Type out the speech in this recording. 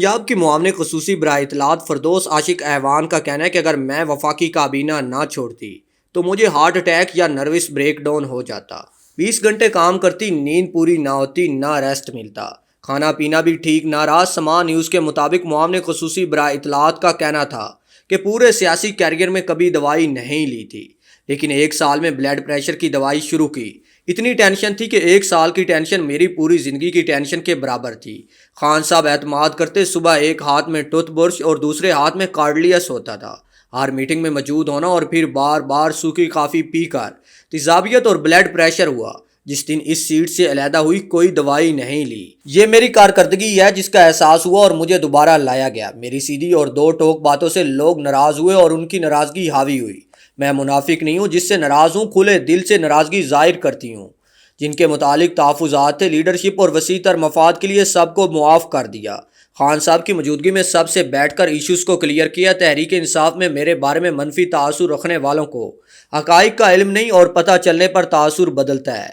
پنجاب کی معاون خصوصی برائے اطلاعات فردوس عاشق احوان کا کہنا ہے کہ اگر میں وفاقی کابینہ نہ چھوڑتی تو مجھے ہارٹ اٹیک یا نروس بریک ڈاؤن ہو جاتا۔ 20 گھنٹے کام کرتی، نیند پوری نہ ہوتی، نہ ریسٹ ملتا، کھانا پینا بھی ٹھیک نہ رہا۔ سما نیوز کے مطابق معاون خصوصی برائے اطلاعات کا کہنا تھا کہ پورے سیاسی کیریئر میں کبھی دوائی نہیں لی تھی، لیکن 1 سال میں بلڈ پریشر کی دوائی شروع کی۔ اتنی ٹینشن تھی کہ 1 سال کی ٹینشن میری پوری زندگی کی ٹینشن کے برابر تھی۔ خان صاحب اعتماد کرتے، صبح ایک ہاتھ میں ٹوتھ برش اور دوسرے ہاتھ میں کارڈلیس ہوتا تھا۔ ہر میٹنگ میں موجود ہونا اور پھر بار بار سوکھی کافی پی کر تیزابیت اور بلڈ پریشر ہوا۔ جس دن اس سیٹ سے علیحدہ ہوئی کوئی دوائی نہیں لی۔ یہ میری کارکردگی ہے جس کا احساس ہوا اور مجھے دوبارہ لایا گیا۔ میری سیدھی اور دو ٹوک باتوں سے لوگ ناراض ہوئے اور ان کی ناراضگی حاوی ہوئی۔ میں منافق نہیں ہوں جس سے ناراض ہوں، کھلے دل سے ناراضگی ظاہر کرتی ہوں۔ جن کے متعلق تحفظات تھے، لیڈرشپ اور وسیع تر مفاد کے لیے سب کو معاف کر دیا۔ خان صاحب کی موجودگی میں سب سے بیٹھ کر ایشوز کو کلیئر کیا۔ تحریک انصاف میں میرے بارے میں منفی تاثر رکھنے والوں کو حقائق کا علم نہیں اور پتہ چلنے پر تاثر بدلتا ہے۔